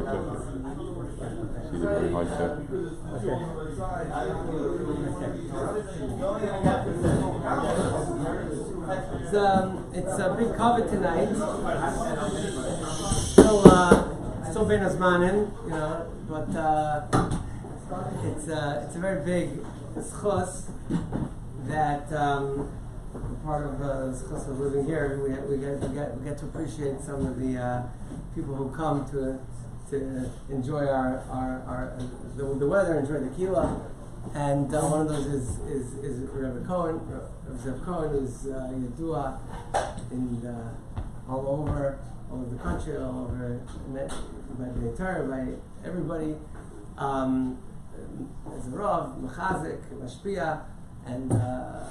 See the very high set. It's a big cover tonight. Still been as manin, but it's a very big schus that part of the schus of living here. We get to appreciate some of the people who come to enjoy the weather, enjoy the kila. And one of those is Rabbi Cohen, Zev Cohen, who's Yadua all over the country, all over by the Torah, by everybody. As a Rav, Mechazik, Mashpia, and the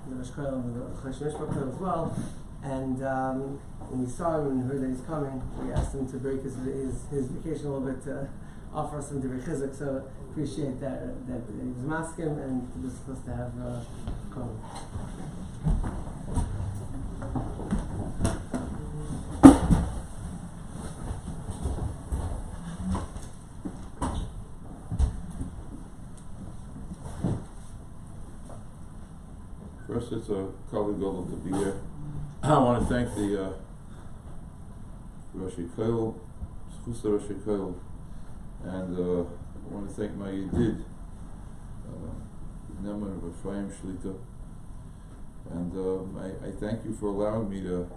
Rosh Mishmar as well. And when we saw him and heard that he's coming, we asked him to break his vacation a little bit to offer us some Divrei Chizuk. So appreciate that he was masking and he was supposed to have come. First, it's a kavod gadol to be here. I want to thank the Rosh Koil, Schus Rosh Koil, and I want to thank my Yedid, Neman of Ephraim Shlita, and I thank you for allowing me to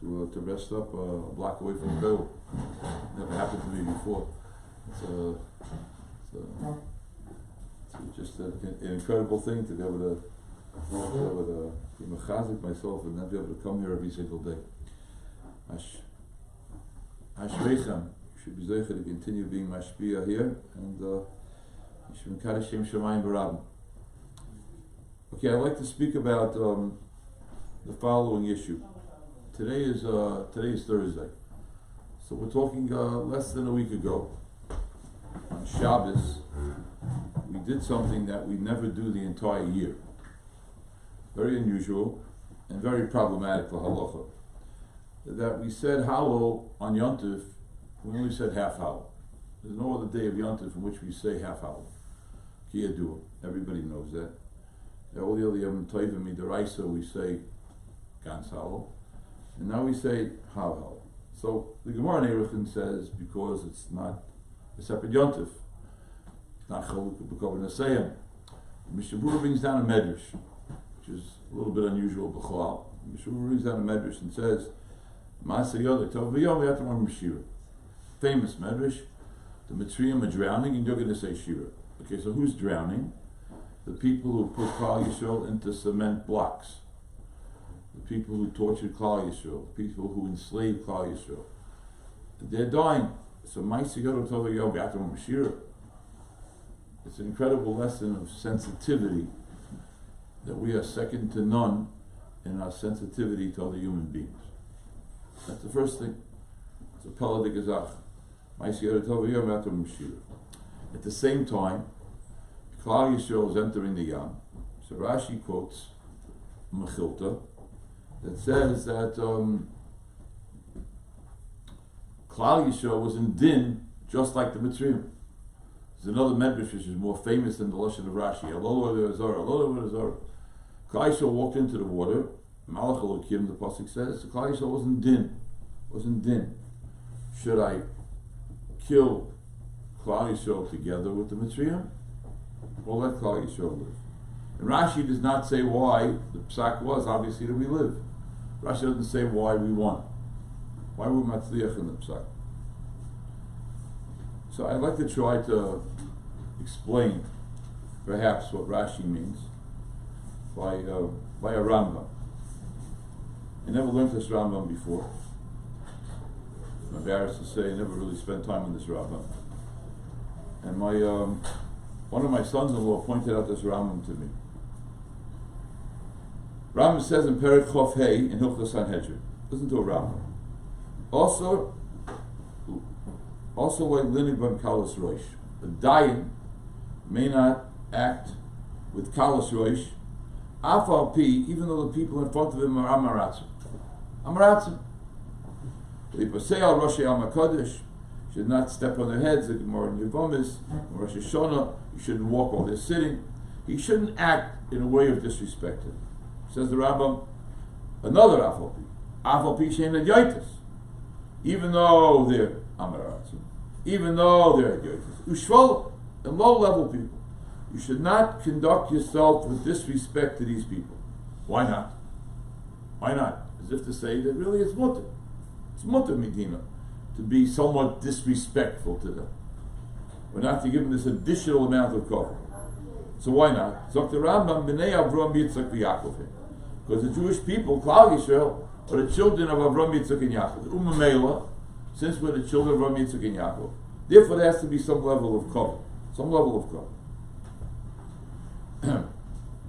rest up a block away from Koil. Never happened to me before. It's just an incredible thing to be able to be mechazik myself and not be able to come here every single day. Ashreichem, you should be zeicher to continue being mashpia here, and you should be mekadosh Shem Shamayim B'Rabim. Okay, I'd like to speak about the following issue. Today is Thursday, so we're talking less than a week ago on Shabbos. We did something that we never do the entire year. Very unusual and very problematic for halacha. That we said Hallel on Yom Tov, we only said half Hallel. There's no other day of Yom Tov in which we say half Hallel. Ki yadua, everybody knows that. All the other Yom Tovim midaraisa we say Gans Hallel, and now we say Hallel. So the Gemara in Erechin says because it's not a separate Yom Tov, it's not Chaluk b'Kov Nesayim. Mishmar brings down a medrash, which is a little bit unusual b'Chalal. Mishmar brings down a medrash and says, Ma'aseh Yodek Tov V'Yom Yatamar Mishira. Famous medrash. The Mitzrayim are drowning, and you're going to say Shira. Okay, so who's drowning? The people who put Klal Yisrael into cement blocks. The people who tortured Klal Yisrael. The people who enslaved Klal Yisrael. They're dying. So Ma'aseh Yodek Tov V'Yom Yatamar Mishira. It's an incredible lesson of sensitivity, that we are second to none in our sensitivity to other human beings. That's the first thing. It's a pella de gezach. At the same time, Klal Yisrael is entering the Yam. So Rashi quotes Mechilta that says that Klal Yisrael was in din just like the Mitzrayim. There's another medrash which is more famous than the lashon of Rashi. Klal Yisrael walked into the water. Malach Elokim, the pasuk says, the Klal Yisrael wasn't din. Should I kill Klal Yisrael together with the Mitzrayim, or let Klal Yisrael live? And Rashi does not say why the psak was obviously that we live. Rashi doesn't say why we won. Why we're matzliach in the psak. So I'd like to try to explain perhaps what Rashi means by a Rambam. I never learned this Rambam before. I'm embarrassed to say I never really spent time on this Rambam. And my one of my sons-in-law pointed out this Rambam to me. Rambam says in Perek Chof Hey in Hilchos Sanhedrin. Listen to a Rambam. Also like Linig ben Kalas Roish. A dayan may not act with Kalas Roish, Afal Pi, even though the people in front of him are Amaratzim. Amaratzim. Lipasei al Roshei al Makadosh, You should not step on their heads, the Gemara in Yevomis, Rosh Hashanah. You shouldn't walk while they're sitting. He shouldn't act in a way of disrespecting. Says the Rambam, another Afal Pi Shein Adyotis. Even though they're Amaratzim, even though they're Adyotis, Ushval, and low-level people, you should not conduct yourself with disrespect to these people. Why not? Why not? As if to say that really it's mutter. It's mutter Medina to be somewhat disrespectful to them. We're not to give them this additional amount of cover. So why not? Dr. Rambam, B'nei Avram, Yitzchak, v'Yaakov. Because the Jewish people, Klal Yisrael, are the children of Avram, Yitzchak, and Yaakov. Umamela, since we're the children of Avram, Yitzchak, and Yaakov, therefore there has to be some level of cover. Some level of cover.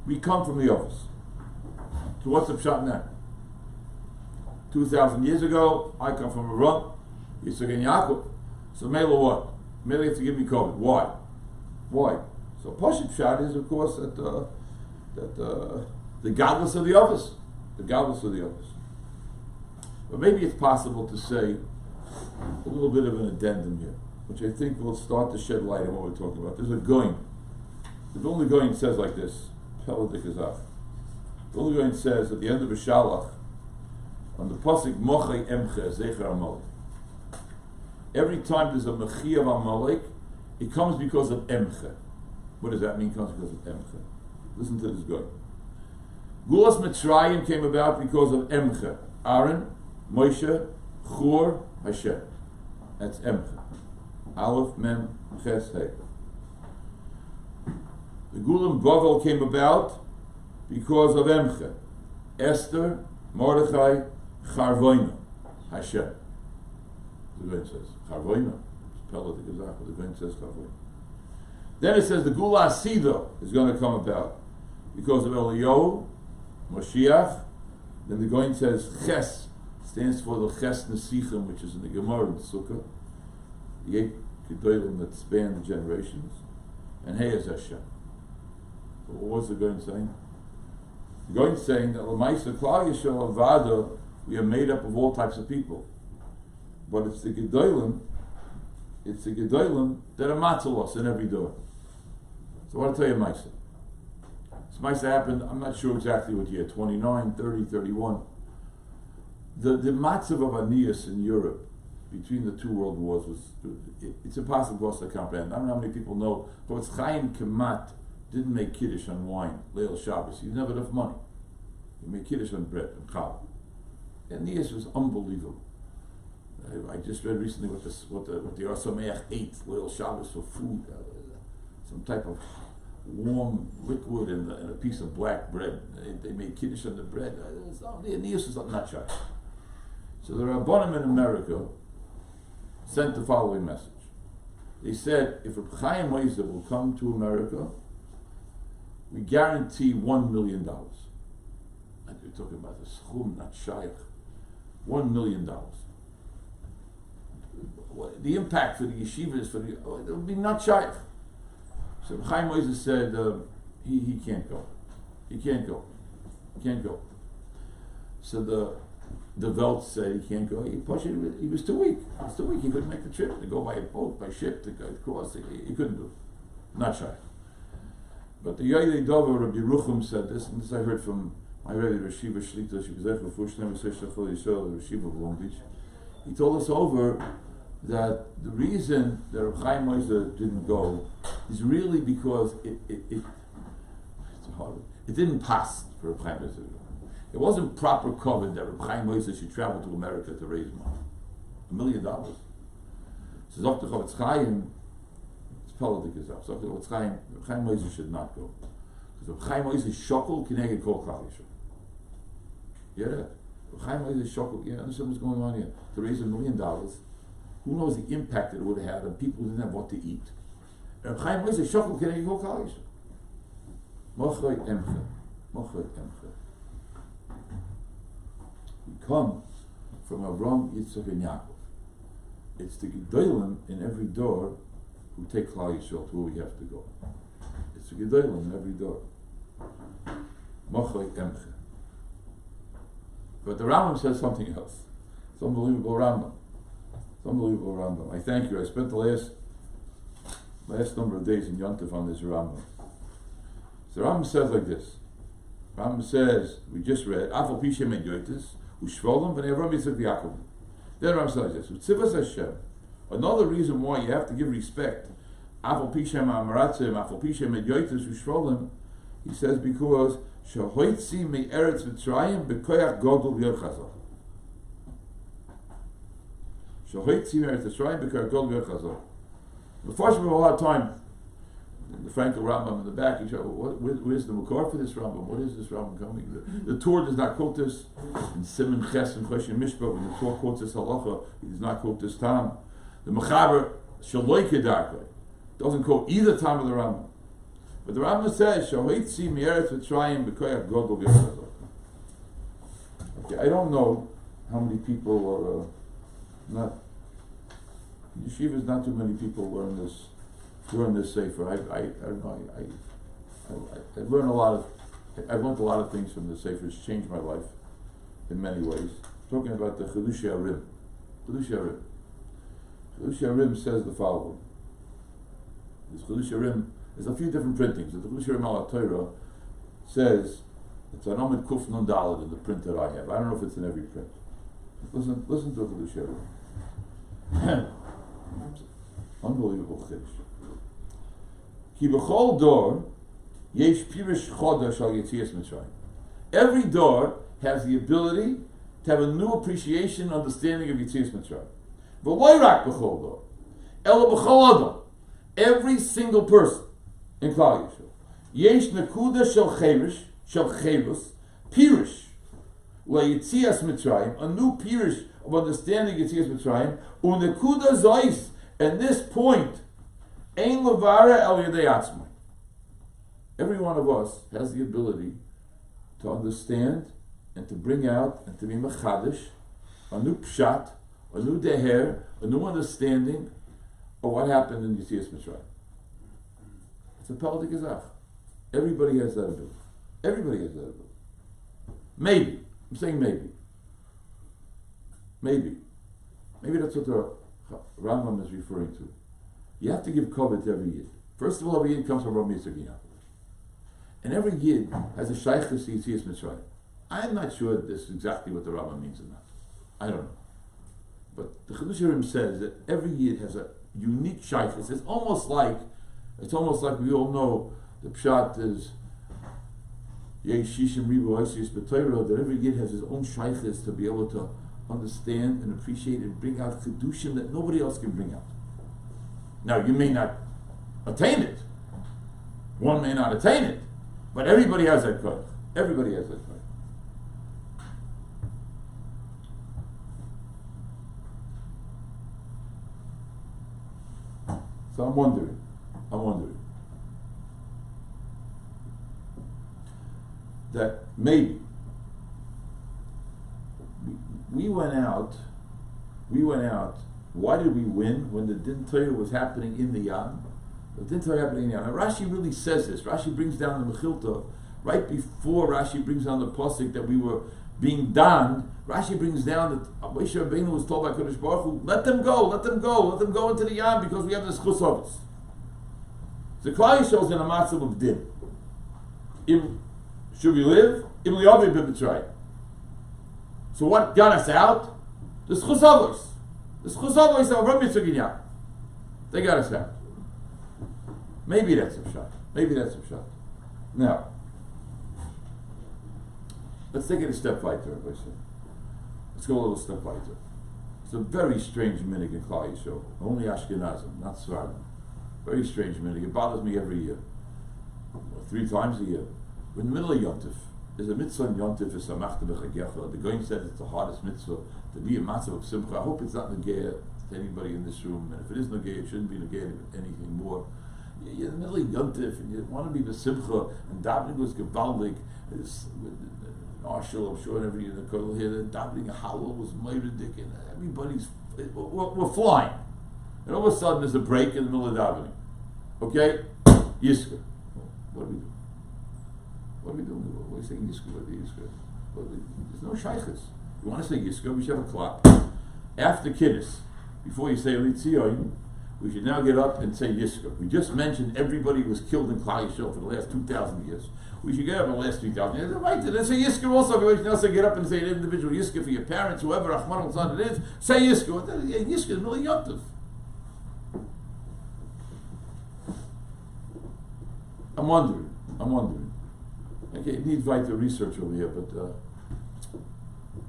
We come from the office. So what's the pshat now? 2,000 years ago, I come from Avram, Yitzchak, and Yaakov. So Mela what? Mela has to give me cover. Why? Why? So Pashat Pshat is, of course, that the godless of the office. The godless of the office. But maybe it's possible to say a little bit of an addendum here, which I think will start to shed light on what we're talking about. There's a Goin. The Vilna Goin says like this, Peladik Azach. The Vilna Goin says at the end of a Shalach, on the Pasuk Mochei Emche Zecher Amalek. Every time there's a Mechi of Amalek, it comes because of Emche. What does that mean? It comes because of Emche. Listen to this Goin. Gulas Mitzrayim came about because of Emche. Aaron, Moshe, Chur, Hashem. That's Emche. Aleph, Mem, Ches, Hey. The Gulam Bavel came about because of Emche. Esther, Mordechai, Charvoina, Hashem. The Goin says Charvoina. It's Peladik Azach, but the Goin says Charvoina. Then it says the Gula Asido is going to come about because of Eliyahu, Moshiach. Then the Goin says Ches stands for the Ches Nesichim, which is in the Gemara in Sukkah, the 8 Gedolim that span the generations, and Hey is Hashem. So what was the Goin saying? The Goin saying that L'maisa Klal Yisrael Avada, we are made up of all types of people, but it's the Gedolim that are matzalos in every door. So I want to tell you Maisa. This Maisa happened, I'm not sure exactly what year, 29, 30, 31. The matzav of Aeneas in Europe between the two world wars was, it's impossible for us to comprehend. I don't know how many people know, but it's Chaim Kemat didn't make Kiddush on wine, Leil Shabbos. He didn't have enough money. He made Kiddush on bread and chal. Aeneas was unbelievable. I just read recently what the Arsameach ate, Leil Shabbos, for food. Some type of warm liquid and a piece of black bread. They made Kiddush on the bread. Aeneas was not shy. So the Rabbanim in America sent the following message. They said, if Reb Chaim Oizer will come to America, we guarantee $1 million. And we're talking about the schum, not shaykh. $1 million. The impact for the yeshivas, it would be not shaykh. So Reb Chaim Oizer said, he can't go. He can't go. He can't go. So the Welt said he can't go. He was too weak. He was too weak. He couldn't make the trip to go by a boat, by ship, to go across. He couldn't do it. Not shy. But the Yoyei Dover Rabbi Yerucham said this, and this I heard from my Rebbe Rashiva Shlita. She was there for Fushnem Seshachol Yisrael, the Rashiva of Long Beach. He told us over that the reason that Reb Chaim Oizer didn't go is really because it didn't pass for Reb Chaim Oizer. It wasn't proper covered that Reb Chaim Oizer should travel to America to raise money. $1 million. So Dr. Chavetz Chaim, it's Peladik Azach. Dr. Chavetz Chaim, Reb Chaim Oizer should not go. Because Reb Chaim Oizer shokol kineged kol Klal Yisrael. Yeah, Reb Chaim Oizer shokol, you understand what's going on here? To raise $1 million, who knows the impact that it would have had on people who didn't have what to eat. Reb Chaim Oizer shokol kineged kol Klal Yisrael. Mochoi emche. Mochoi emche. We come from Avram, Yitzchak, and Yaakov. It's the Gedolim in every door who take Klal Yisrael to where we have to go. It's the Gedolim in every door. Mochoi emche. But the Rambam says something else. It's unbelievable Rambam. It's unbelievable Rambam. I thank you. I spent the last number of days in Yontif on this Rambam. So Rambam says like this. Rambam says, we just read, Afal Pishem and Yoitis, Ushvolim, and Avram Yitzchak Yaakov. Then Rambam says like this, Utzivas Hashem. Another reason why you have to give respect, Afal Pishem Amaratzim, Afal Pishem and Yoitis, Ushvolim, he says because, Shahoitzi me Eretz Mitzrayim, Bekoyach Godol Yerchazah. Shahoitzi me Eretz Mitzrayim, Bekoyach Godol Yerchazah. The first of a lot of time, the Frankel Rambam in the back, he said, where's the Makar for this Rambam? What is this Rambam coming? The Torah does not quote this in Simon Ches and Choshen Mishpah. When the Torah quotes this halacha, he does not quote this Tam. The Mechaber Shaloi Kedarkei doesn't quote either Tam of the Rambam. But the Rambam says, Shahoitzi Me'eretz Mitzrayim B'koyach Godol Yerchazah. Okay, I don't know how many people are not. In yeshivas, not too many people learn this sefer. I don't know. I learned a lot of. I've learned a lot of things from the sefer. It's changed my life in many ways. Talking about the Chidushei Harim. Chidushei Harim says the following. This Chidushei Harim, there's a few different printings. The Chidushei Harim al Torah says it's an Amid Kuf Nun Daled in the print that I have. I don't know if it's in every print. Listen to the Chidushei Harim. Unbelievable chiddush. Ki b'chol dor yesh pirish chodesh al Yetzias Mitzrayim. Every door has the ability to have a new appreciation, understanding of Yetzias Mitzrayim. V'loy rak b'chol dor, ela b'chol adam. Every single person in Klal Yisrael yesh nekuda shel chevus pirish la Yetzias Mitzrayim, a new pirish of understanding Yetzias Mitzrayim, unekuda zois, and this point, ein levara el yedei atzmai. Every one of us has the ability to understand and to bring out and to be mechadish, a new pshat, a new deher, a new understanding of what happened in Yetzias Mitzrayim. It's a peldik gezach. Everybody has that ability. Everybody has that ability. Maybe. I'm saying maybe. Maybe that's what the Rambam is referring to. You have to give kavod to every yid. First of all, every yid comes from Rabbi Yitzchak Yaakov. And every yid has a shaychus to Yetzias Mitzrayim. I'm not sure this is exactly what the Rambam means or not. I don't know. But the Chidushei Harim says that every yid has a unique shaychus. It's almost like we all know the pshat is Yeshishim Ribu Oisius B'Torah, that every yid has his own shaychus to be able to understand and appreciate and bring out chidushim that nobody else can bring out. Now, you may not attain it. One may not attain it. But everybody has that koach. Everybody has that koach. So I'm wondering. That maybe we went out. Why did we win when the Din Torah was happening in the Yam? The Din Torah happening in the Yam. And Rashi really says this. Rashi brings down the Mechilta right before Rashi brings down the pasuk that we were being donned. Rashi brings down that Moshe Rabbeinu was told by Kodesh Baruch Hu, let them go into the Yam because we have this chus of us. The Klal Yisrael is in a matzav of din. Should we live? Im liyavi b'Mitzrayim. So what got us out? The schusavos. The schusavos of Rabbi Yitzchak Yaakov. They got us out. Maybe that's a shot. Now, let's take it a step weiter, Let's go a little step weiter. It's a very strange minhag in Klal Yisrael. Only Ashkenazim, not Sfardim. Very strange minhag. It bothers me every year. 3 times a year. We're in the middle of Yontif. There's a mitzvah in Yontif, is Samachta B'Chagecha. The Goyim said it's the hardest mitzvah to be a matzav of Simcha. I hope it's not negaya to anybody in this room, and if it is negaya, it shouldn't be negaya to anything more. You're in the middle of Yontif, and you want to be the Simcha, and davening was Gevaldik. Arshel, I'm sure every year the Kotel here, the davening Halal was Meiredik, and everybody's, we're flying. And all of a sudden there's a break in the middle of davening. Okay? Yisker. What do we do? What are we doing? What are we saying Yisker? What are Yisker? There's no shaykhs. You want to say Yisker, we should have a clock. After Kiddush, before you say Litzion, we should now get up and say Yisro. We just mentioned everybody was killed in Klal Yisrael for the last 2,000 years. We should get up in the last 3,000 years. Right, then say Yisro also. Everybody should also get up and say an individual Yisro for your parents, whoever, Rahman al-Zan it is. Say Yisro. Yisro is really Yontif. I'm wondering. Okay, it needs vital research over here, but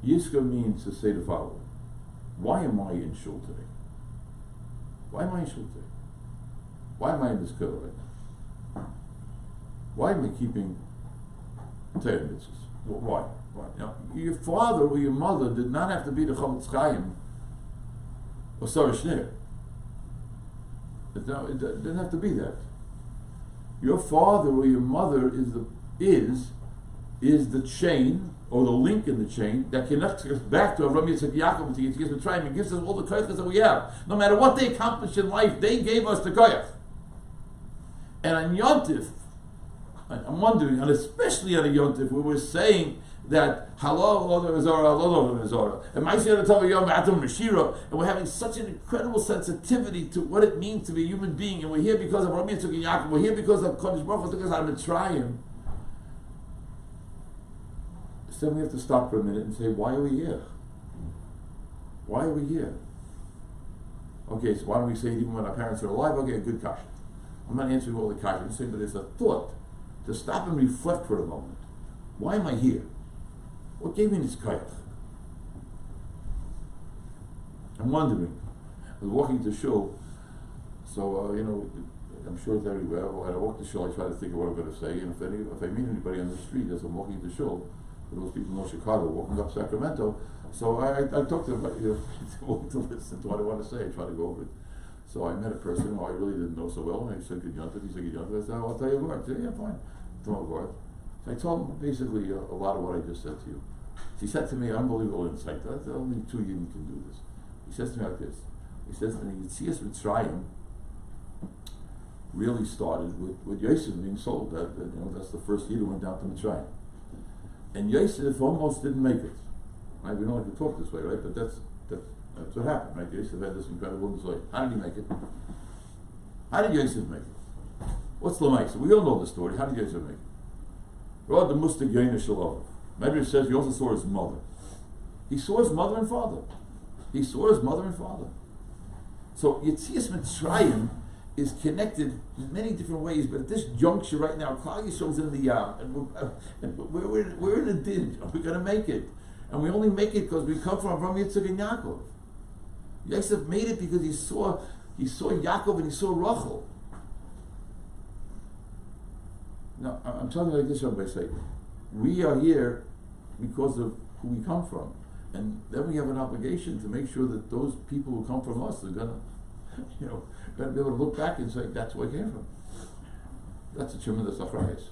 Yisro means to say the following. Why am I in shul today? Why am I in shul today? Why am I in this kiddush right now? Why am I keeping Torah mitzvahs? Why? Now, your father or your mother did not have to be the Chavetz Chaim or Sarah Shneur. It didn't have to be that. Your father or your mother is the chain or the link in the chain that connects us back to Avraham, Yitzchak, Yaakov, and Yitzchak Mitzrayim, and gives us all the koyachas that we have. No matter what they accomplished in life, they gave us the koyach. And on Yontif, I'm wondering, and especially on a Yontif, where we're saying that Halal Odom Azara, Halal Odom Azara, and Ma'aseh Tov Yom Atom Meshira, and we're having such an incredible sensitivity to what it means to be a human being, and we're here because of Avraham, Yitzchak, and Yaakov, we're here because of Kodesh Baruch Hu took us out of Mitzrayim. So we have to stop for a minute and say, why are we here? Why are we here? Okay, so why don't we say it even when our parents are alive? Okay, good question. I'm not answering all the questions, I'm saying, but it's a thought to stop and reflect for a moment. Why am I here? What gave me this koyach? I'm wondering. I was walking to shul, so I'm sure it's everywhere. When I walk to shul, I try to think of what I'm going to say, and if I meet anybody on the street as I'm walking to shul, for those people know Chicago, walking up Sacramento, so I talk to them about, to listen to what I want to say, I try to go over it. So I met a person who I really didn't know so well, and I said, Good Yontif, he said, Good Yontif, I said, I'll tell you a word. I said, yeah, fine. Tell me a word. So I told him basically a lot of what I just said to you. He said to me, unbelievable insight, that's only two Yidden can do this. He says to me like this, he says to me, Yitzias Mitzrayim really started with Yosef being sold. That's the first Yid who went down to Mitzrayim. And Yosef almost didn't make it. Right? We don't like to talk this way, right? But that's what happened, right? Yosef had this incredible insight. How did he make it? How did Yosef make it? What's the mice? We all know the story. How did Yosef make it? Rod the Mustig Yoina Shalom. Medrash says he also saw his mother. He saw his mother and father. So Yetzias Mitzrayim is connected in many different ways, but at this juncture right now, Klal Yisrael's in the Yam, and we're in a din. We're going to make it, and we only make it because we come from Avraham, Yitzchak, and Yaakov. Yosef made it because he saw Yaakov and he saw Rachel. Now, I'm telling you like this, Rabbi say, we are here because of who we come from, and then we have an obligation to make sure that those people who come from us are gonna be able to look back and say, that's where I came from. That's a tremendous achrayus.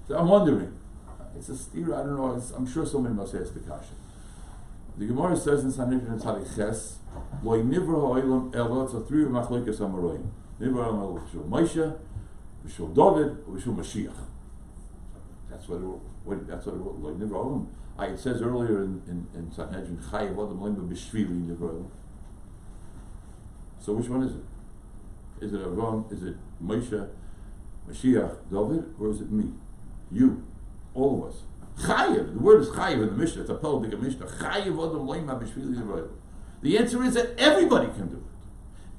So I'm wondering, it's a steer, I don't know, I'm sure somebody must ask the kasha. The Gemara says in Sanhedrin and Tzadik Ches, Loi nivra ha'olam elo, it's a three machlekas amaroyim. Nivra ha'olam elo, v'shul Moshe, v'shul David, v'shul Mashiach. That's what it wrote, Loi nivra ha'olam. It says earlier in Sanhedrin, Chayev Adam Loim b'shvili nivra ha'olam. So which one is it? Is it Avraham? Is it Moshe, Mashiach, David, or is it me? You, all of us. Chayev. The word is Chayev in the Mishnah. It's a Peldik Mishnah. Chayev Adam Loim b'shvili nivra ha'olam. The answer is that everybody can do it.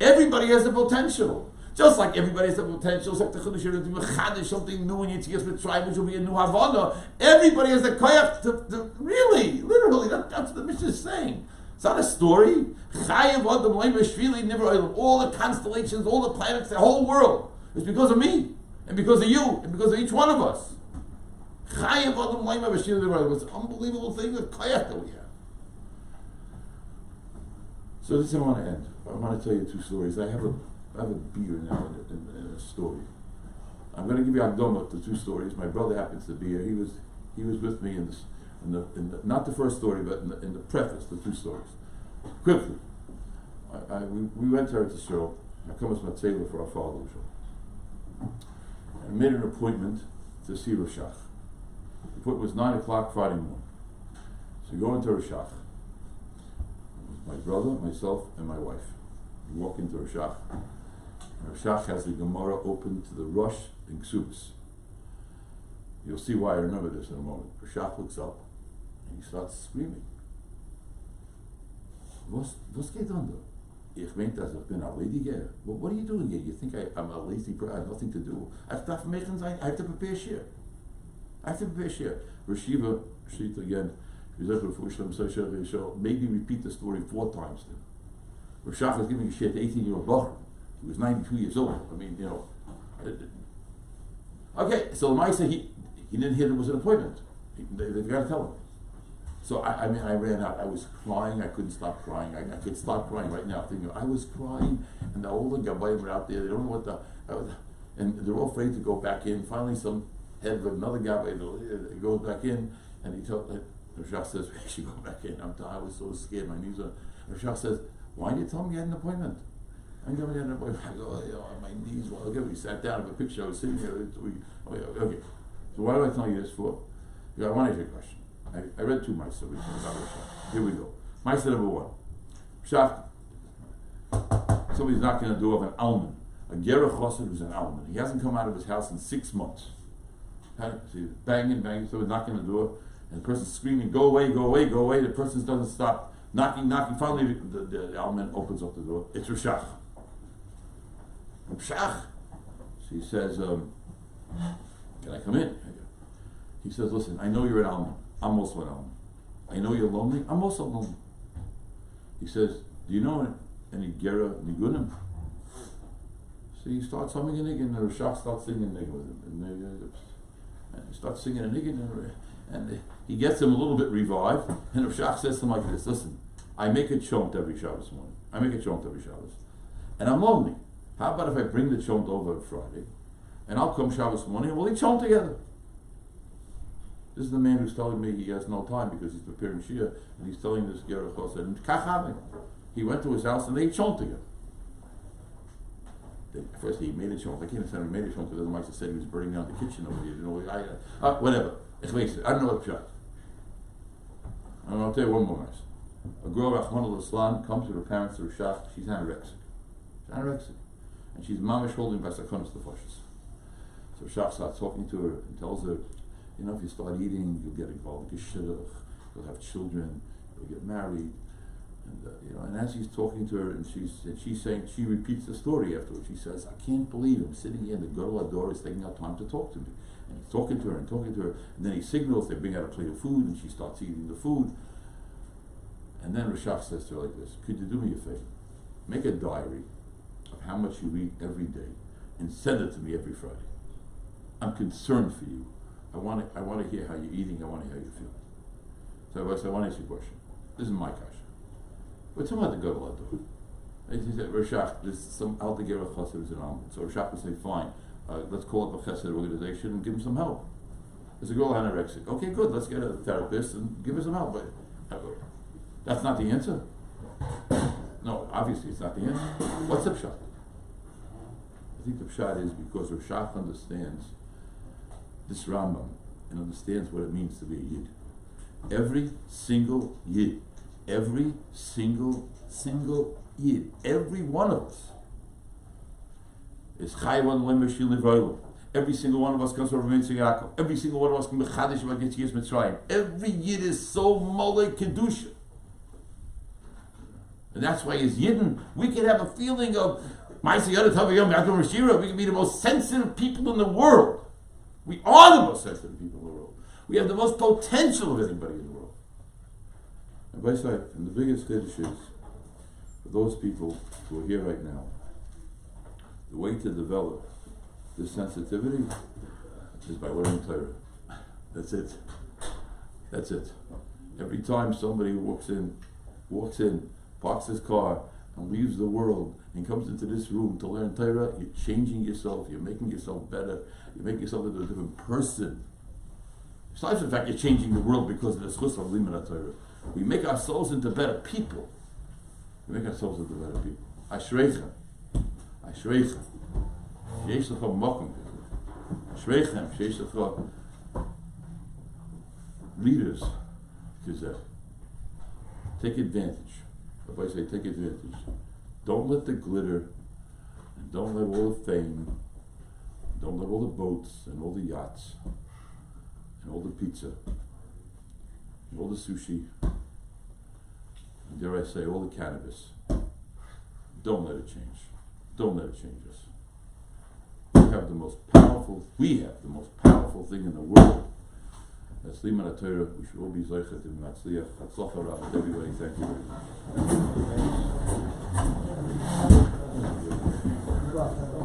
Everybody has the potential. Just like everybody has the potential, it's like the Chudash to mechadish something new in Yitzias Mitzrayim, which will be a new Havana. Everybody has the koyach to really, literally, that's what the Mishnah is saying. It's not a story. Chayev Adam Loim b'shvili nivra ha'olam. All the constellations, all the planets, the whole world is because of me, and because of you, and because of each one of us. Chayev Adam Loim b'shvili nivra ha'olam. It's an unbelievable thing, the koyach that we have. So this is how I want to end. I want to tell you two stories. I have a beer now in a story. I'm going to give you Agdoma, the two stories. My brother happens to be here. He was with me in the not the first story, but in the preface, the two stories. Quickly, we went to Eretz Yisrael. I come as Matzela for our father. I made an appointment to see Roshach. The appointment was 9 o'clock Friday morning. So you go into Roshach. my brother, myself, and my wife. We walk into Rashach. Rashach has the Gemara open to the Rosh in Ksubis. You'll see why I remember this in a moment. Rashach looks up and he starts screaming. Was geht on? Ich meint, dass ich bin a lady here. What are you doing here? You think I'm a lazy person? I have nothing to do. I have to prepare shir. Rashiva, Shrit again, maybe repeat the story 4 times then. Rashach was giving a shit to 18-year-old boy. He was 92 years old. I mean, Okay, so Maisa, he didn't hear there was an appointment. They've got to tell him. So I ran out. I was crying. I couldn't stop crying. I could stop crying right now. Thinking I was crying, and the older Gabbayim were out there. They don't know what and they're all afraid to go back in. Finally, some head of another Gabbay goes back in, and he told Rashach says, "We should go back in." I was so scared. My knees were. Rashach says, "Why didn't you tell me you had an appointment?" I go, my knees were okay. We sat down. I have a picture. I was sitting there. Okay. So why do I tell you this for? I want to ask you a question. I read 2 mice recently about Rashach. Here we go. Mice number 1. Rashach. Somebody's knocking on the door of an alman. A gerach chassid who's an alman. He hasn't come out of his house in 6 months. See, banging. Somebody's knocking on the door, and the person's screaming, "Go away, go away, go away." The person doesn't stop. Knocking. Finally, the alman opens up the door. It's Rashach. Rashach. So he says, "Can I come in?" He says, "Listen, I know you're an alman. I'm also an alman. I know you're lonely. I'm also lonely." He says, "Do you know any Gera Nigunim?" So he starts humming a nigun, and Rashach starts singing a nigun with him. And he starts singing a nigun, and he gets him a little bit revived. And Rashach says to him like this: "Listen, I make a chont every Shabbos morning. And I'm lonely. How about if I bring the chont over on Friday, and I'll come Shabbos morning, and we'll eat chont together?" This is the man who's telling me he has no time because he's preparing Shia, and he's telling this Gerach Chosed. He went to his house and they ate chont together. First he made a chont. I can't understand he made a chont because the Meister said he was burning down the kitchen over here. Whatever. I don't know what shot. I'll tell you one more. A girl, Rahman al-Islam, comes with her parents to Rashach. She's anorexic. And she's mamish holding by sakonis the foshes. So Rashach starts talking to her and tells her, if you start eating, you'll get involved in shidduch, you'll have children, you'll get married, and as he's talking to her, and she's saying, she repeats the story afterwards. She says, "I can't believe I'm sitting here, and the girl Ador is taking out time to talk to me." And he's talking to her, and then he signals, they bring out a plate of food, and she starts eating the food. And then Rashach says to her like this: "Could you do me a favor? Make a diary of how much you eat every day, and send it to me every Friday. I'm concerned for you. I want to hear how you're eating. I want to hear how you're feeling." So I want to ask you a question. This is my kasha. But talking about the Gadol Ador. He said, Rashach, there's some Alta Gerach Chassid who's an alman. So Rashach would say, "Fine, let's call up a chesed organization and give him some help. There's a girl anorexic. Okay, good. Let's get a therapist and give her some help." But that's not the answer. No, obviously it's not the answer. What's the pshat? I think the pshat is because Rashach understands this Rambam and understands what it means to be a Yid. Every single Yid, every single Yid, every one of us is Chayvan Lemeshil Nevoilim. Every single one of us comes from Mitzvah Yaakov. Every single one of us can be Chadish Vagetzias Mitzrayim. Every Yid is so Molei Kedusha. And that's why as Yidden, we can have a feeling of Ma'aseh Yada Tavayom Yaakov Rashira. We can be the most sensitive people in the world. We are the most sensitive people in the world. We have the most potential of anybody in the world. And by sight, and the biggest chiddush is for those people who are here right now, the way to develop this sensitivity is by learning Torah. That's it. Every time somebody walks in, parks his car, and leaves the world and comes into this room to learn Torah, you're changing yourself, you're making yourself better, you make yourself into a different person. Besides the fact you're changing the world because of the schus of limud Torah, we make ourselves into better people. Ashreichem. Yesh lecha makom. Ashreichem. Yesh lecha leaders. Take advantage Rabbi say, take advantage. Don't let the glitter, and don't let all the fame, don't let all the boats and all the yachts, and all the pizza, and all the sushi, and dare I say, all the cannabis. Don't let it change. Don't let it change us. We have the most powerful thing in the world. That's Liman Torah. We should all be Zeichet and Matzliach. Hatzlacha Rabbah. Everybody, thank you very much.